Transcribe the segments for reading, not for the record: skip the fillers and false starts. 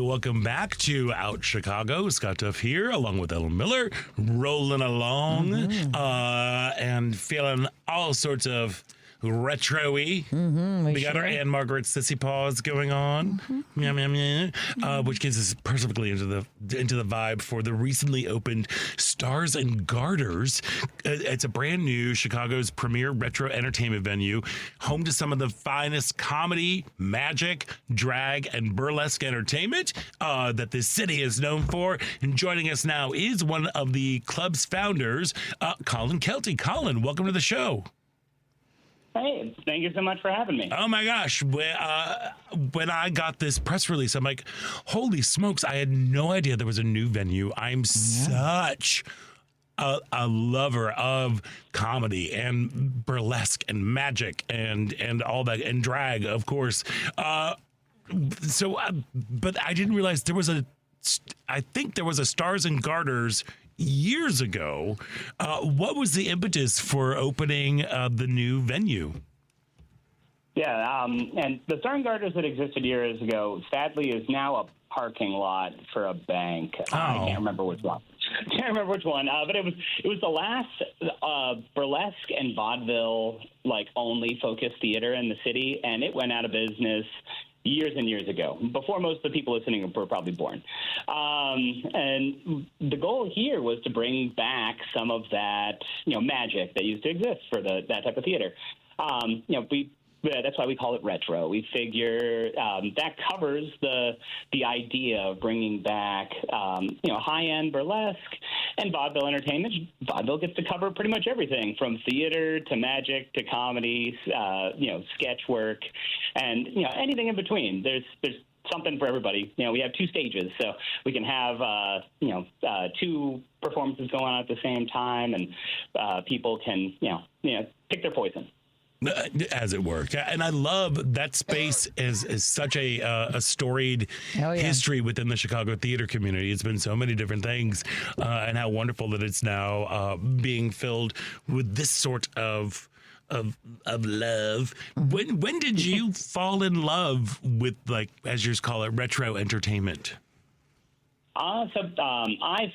welcome back to Out Chicago. Scott Duff here, along with Ellen Miller, rolling along and feeling all sorts of retro-y. We got our Anne Margaret Sissy Paws going on, which gets us perfectly into the vibe for the recently opened Stars and Garters. It's a brand new Chicago's premier retro entertainment venue, home to some of the finest comedy, magic, drag, and burlesque entertainment that this city is known for. And joining us now is one of the club's founders, Colin Kelty. Colin, welcome to the show. Hey, thank you so much for having me. Oh my gosh. When I got this press release, I'm like, holy smokes, I had no idea there was a new venue. I'm such a lover of comedy and burlesque and magic and all that, and drag, of course. But I didn't realize I think there was a Stars and Garters years ago. What was the impetus for opening the new venue? Yeah, and the Stars and Garters that existed years ago, sadly, is now a parking lot for a bank. I can't remember which one. But it was the last burlesque and vaudeville only focused theater in the city, and it went out of business years and years ago, before most of the people listening were probably born. And the goal here was to bring back some of that, magic that used to exist for that type of theater. That's why we call it retro. We figure that covers the idea of bringing back, high-end burlesque and vaudeville entertainment. Vaudeville gets to cover pretty much everything from theater to magic to comedy, sketch work, and anything in between. There's something for everybody. We have two stages, so we can have two performances going on at the same time, and people can pick their poison. As it worked. And I love that space is such a storied history within the Chicago theater community. It's been so many different things, and how wonderful that it's now being filled with this sort of love. When did you fall in love with, as you call it, retro entertainment? I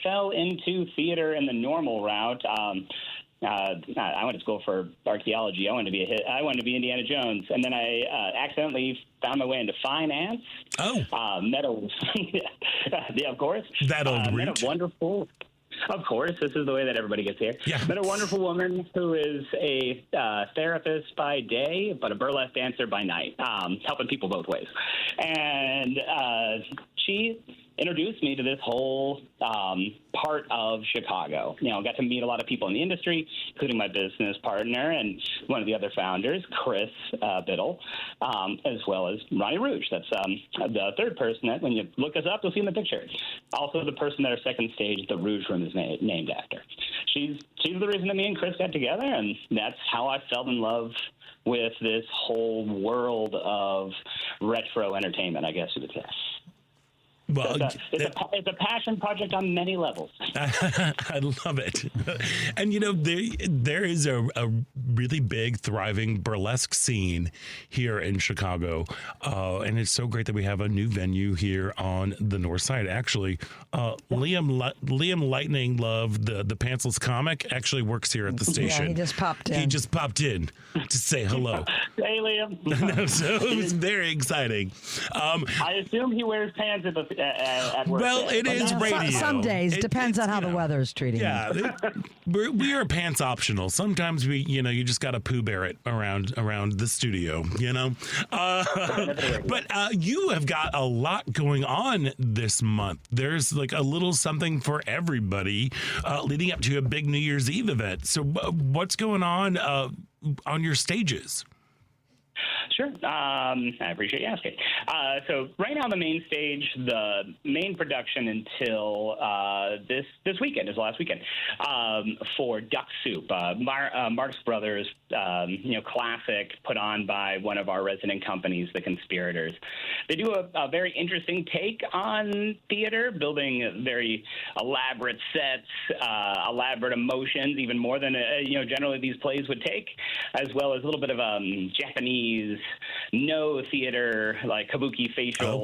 fell into theater in the normal route. I went to school for archaeology. I wanted to be Indiana Jones, and then I accidentally found my way into finance. Yeah, of course. That old route. Met a wonderful. Of course, this is the way that everybody gets here. Yeah. Met a wonderful woman who is a therapist by day, but a burlesque dancer by night, helping people both ways. And she introduced me to this whole part of Chicago. Got to meet a lot of people in the industry, including my business partner and one of the other founders, Chris Biddle, as well as Ronnie Rouge. That's the third person that, when you look us up, you'll see in the picture. Also the person that our second stage, the Rouge Room, is named after. She's the reason that me and Chris got together, and that's how I fell in love with this whole world of retro entertainment, I guess you would say. Well, it's a passion project on many levels. I love it. And, there is a really big, thriving burlesque scene here in Chicago. And it's so great that we have a new venue here on the north side. Actually, Liam Lightning Love, the pantsless comic, actually works here at the station. Yeah, he just popped in to say hello. Hey, Liam. So it was very exciting. I assume he wears pants at work. Well, it is radio. Some days. Depends on how the weather is treating you. Yeah, we are pants optional. Sometimes you just got to Pooh Bear it around the studio, But you have got a lot going on this month. There's a little something for everybody leading up to a big New Year's Eve event. So what's going on your stages? Sure. I appreciate you asking. So right now, the main stage, the main production until this weekend is the last weekend for Duck Soup, Marx Brothers, classic put on by one of our resident companies, The Conspirators. They do a very interesting take on theater, building very elaborate sets, elaborate emotions, even more than generally these plays would take, as well as a little bit of Japanese no theater, like kabuki facial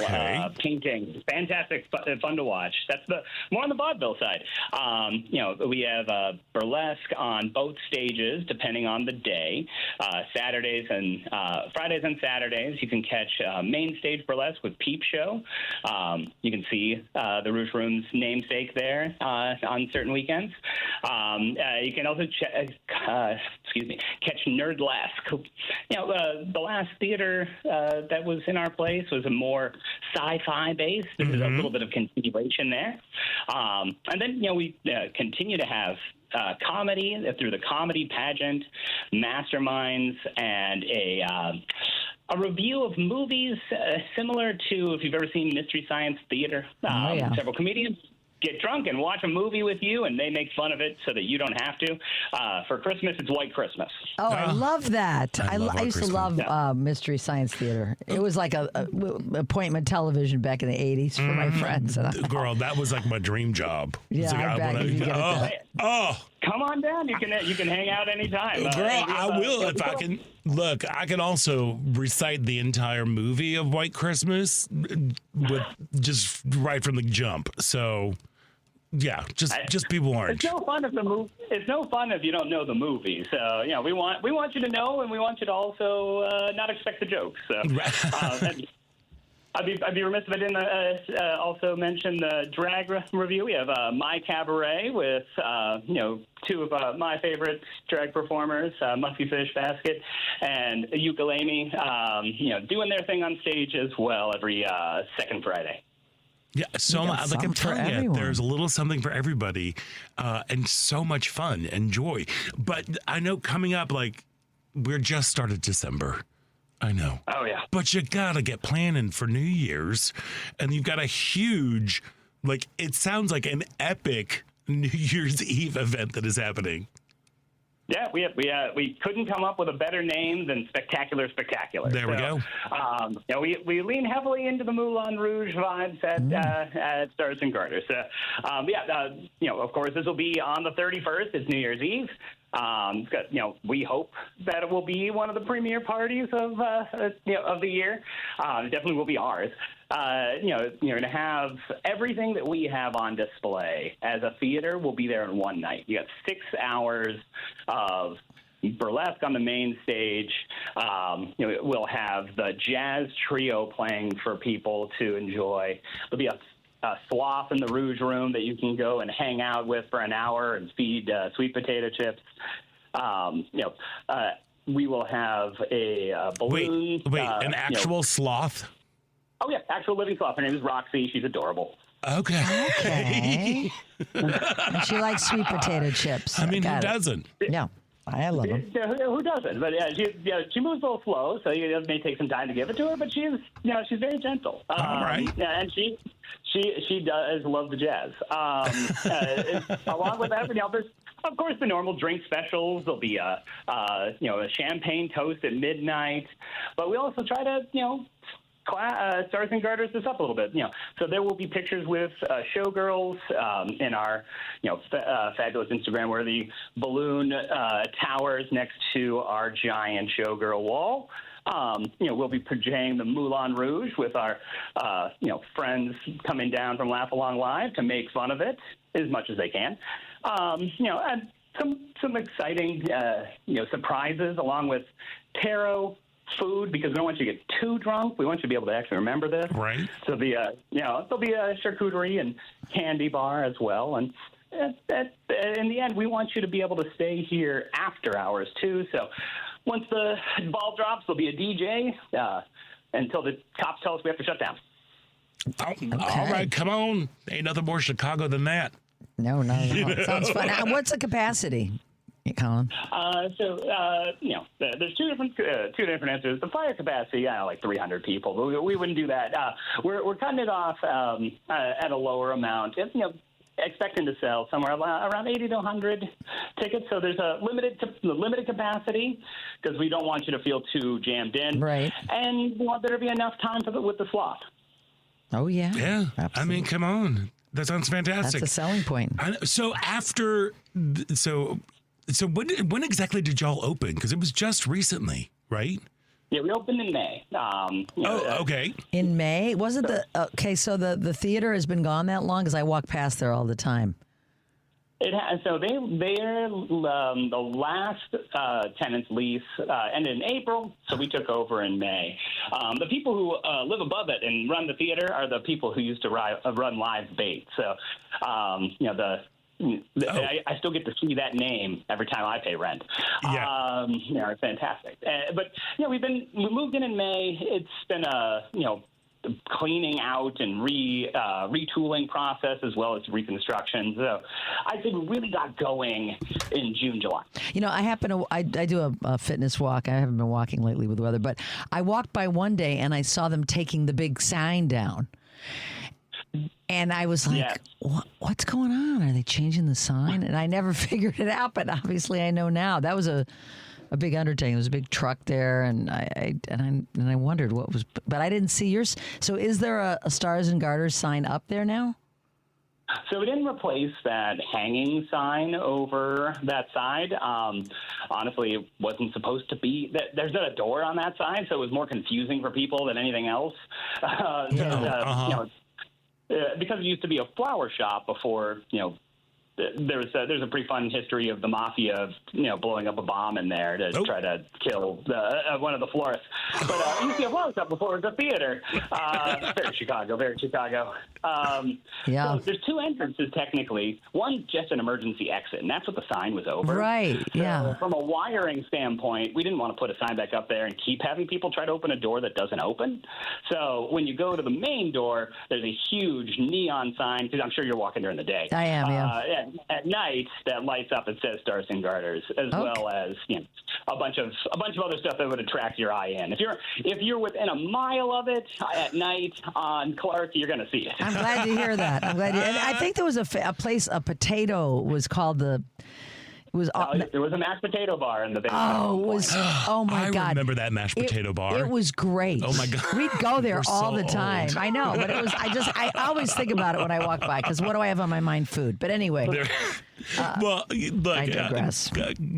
painting. Fantastic, fun to watch. That's more on the vaudeville side. We have burlesque on both stages, depending on the day. Saturdays and Fridays and Saturdays, you can catch main stage burlesque with Peep Show. You can see the Rouge Room's namesake there on certain weekends. You can also catch Nerdlesque. The last theater that was in our place was a more sci-fi based. This is a little bit of continuation there. And then, we continue to have comedy through the comedy pageant, masterminds, and a review of movies similar to if you've ever seen Mystery Science Theater. Several comedians get drunk and watch a movie with you, and they make fun of it so that you don't have to. For Christmas, it's White Christmas. Oh, I love that. I used to love Mystery Science Theater. It was like a appointment television back in the 80s for my friends. Girl, that was like my dream job. Yeah, like, I bet you get it. Come on down. You can hang out anytime. Girl, I will if I can. Look, I can also recite the entire movie of White Christmas with just right from the jump. So, yeah, just people orange. It's no fun It's no fun if you don't know the movie. So, we want you to know, and we want you to also not expect the jokes. So, I'd be remiss if I didn't also mention the drag review. We have My Cabaret with two of my favorite drag performers, Musky Fish Basket and Ukulele, doing their thing on stage as well every second Friday. Yeah, so like I'm telling you, there's a little something for everybody, and so much fun and joy. But I know coming up, like we're just started December. I know. Oh, yeah. But you got to get planning for New Year's. And you've got a huge, it sounds like an epic New Year's Eve event that is happening. Yeah, we couldn't come up with a better name than Spectacular Spectacular. There we go. We lean heavily into the Moulin Rouge vibes at Stars and Garters. Of course, this will be on the 31st. It's New Year's Eve. We hope that it will be one of the premier parties of the year. It definitely will be ours. You're going to have everything that we have on display as a theater will be there in one night. You got 6 hours of burlesque on the main stage. We'll have the jazz trio playing for people to enjoy. There'll be a sloth in the Rouge Room that you can go and hang out with for an hour and feed sweet potato chips. We will have a balloon. Wait, an actual sloth? Oh, yeah, actual living sloth. Her name is Roxy. She's adorable. Okay. And she likes sweet potato chips. I mean, who doesn't? Yeah. I love them. Who doesn't? But she moves a little slow, so it may take some time to give it to her. But she's very gentle. All right. And she does love the jazz. Along with that, there's of course the normal drink specials. There'll be a champagne toast at midnight, but we also try to Stars and Garters this up a little bit, So there will be pictures with showgirls in our, fabulous Instagram-worthy balloon towers next to our giant showgirl wall. We'll be portraying the Moulin Rouge with our, friends coming down from Laugh Along Live to make fun of it as much as they can. And some exciting, surprises along with tarot. Food, because we don't want you to get too drunk. We want you to be able to actually remember this. Right. So there'll be a charcuterie and candy bar as well. And in the end, we want you to be able to stay here after hours too. So once the ball drops, there'll be a DJ until the cops tell us we have to shut down. All right, come on. Ain't nothing more Chicago than that. No. It sounds fun. What's the capacity, Colin? There's two different answers. The fire capacity, like 300 people, but we wouldn't do that. We're cutting it off at a lower amount. Expecting to sell somewhere around 80 to 100 tickets. So there's a limited capacity because we don't want you to feel too jammed in. Right. And we want there to be enough time with the sloth. Oh yeah. Yeah. Absolutely. I mean, come on. That sounds fantastic. That's a selling point. So when exactly did y'all open? Because it was just recently, right? Yeah, we opened in May. Okay. In May? Wasn't okay, so the theater has been gone that long? Because I walk past there all the time. It has, so they're the last tenant's lease ended in April, so we took over in May. The people who live above it and run the theater are the people who used to run Live Bait. So, I still get to see that name every time I pay rent. Yeah. It's fantastic. But we moved in May. It's been a cleaning out and retooling process as well as reconstruction. So I think we really got going in June, July. I do a fitness walk. I haven't been walking lately with the weather, but I walked by one day and I saw them taking the big sign down. And I was like, what's going on? Are they changing the sign? And I never figured it out, but obviously I know now. That was a big undertaking. There was a big truck there, and I wondered what was, but I didn't see yours. So is there a Stars and Garters sign up there now? So we didn't replace that hanging sign over that side. Honestly, it wasn't supposed to be. There's not a door on that side, so it was more confusing for people than anything else. Because it used to be a flower shop before, there's a pretty fun history of the mafia, blowing up a bomb in there to try to kill one of the florists. But it used to be a flower shop before it was a theater. Very Chicago. So there's two entrances technically. One's just an emergency exit, and that's what the sign was over. Right. So from a wiring standpoint, we didn't want to put a sign back up there and keep having people try to open a door that doesn't open. So when you go to the main door, there's a huge neon sign, because I'm sure you're walking during the day. I am, yeah. At night, that lights up and says Stars and Garters, as well as a bunch of other stuff that would attract your eye in. If you're within a mile of it at night on Clark, you're going to see it. I'm glad to hear that. And I think there was a place, a potato was called the. There was a mashed potato bar in the basement. Oh my God! I remember that mashed potato bar. It was great. Oh my God! We'd go there all the old. time. I know, but it was. I always think about it when I walk by, because what do I have on my mind? Food. But anyway. Well, look, I digress.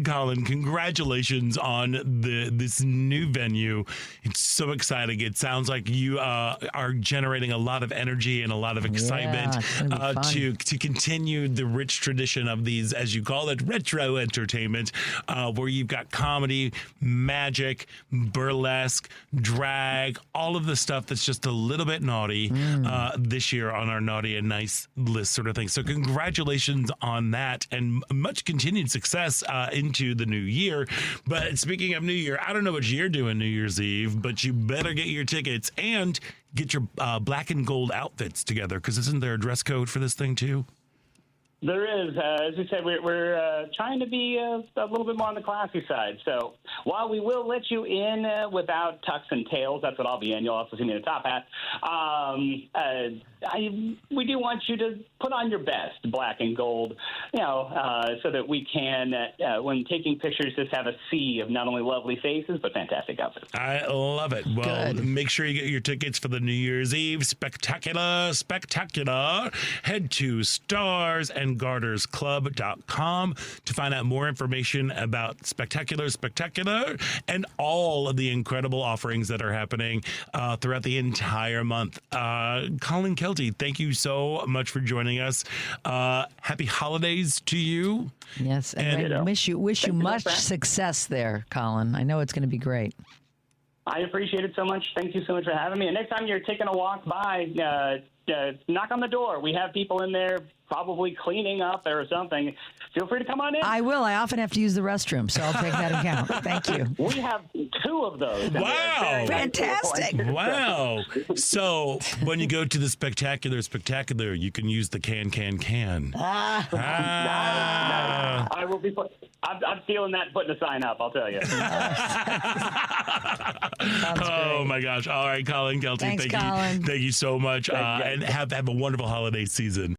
Colin, congratulations on this new venue. It's so exciting. It sounds like you are generating a lot of energy and a lot of excitement to continue the rich tradition of these, as you call it, retro entertainment, where you've got comedy, magic, burlesque, drag, all of the stuff that's just a little bit naughty this year on our naughty and nice list sort of thing. So congratulations on that. And much continued success into the new year. But speaking of New Year, I don't know what you're doing New Year's Eve, but you better get your tickets and get your black and gold outfits together, because isn't there a dress code for this thing too? There is. As we said, we're trying to be a little bit more on the classy side. So while we will let you in without tux and tails, that's what I'll be in. You'll also see me in a top hat. We do want you to put on your best black and gold, so that we can, when taking pictures, just have a sea of not only lovely faces, but fantastic outfits. I love it. Well, make sure you get your tickets for the New Year's Eve spectacular. Head to starsandgartersclub.com to find out more information about Spectacular, and all of the incredible offerings that are happening throughout the entire month. Colin, Kelty, thank you so much for joining us. Happy holidays to you. Yes, and I wish you much success there, Colin. I know it's going to be great. I appreciate it so much. Thank you so much for having me. And next time you're taking a walk by, knock on the door. We have people in there probably cleaning up or something. Feel free to come on in. I will. I often have to use the restroom, so I'll take that into account. Thank you. We have 2 of those. Wow. Fantastic. Wow. So when you go to the Spectacular, you can use the can. I will be I'm feeling that, putting a sign up, I'll tell you. Oh, my gosh. All right, Colin, Kelty. Thanks, Colin. Thank you so much. And have a wonderful holiday season.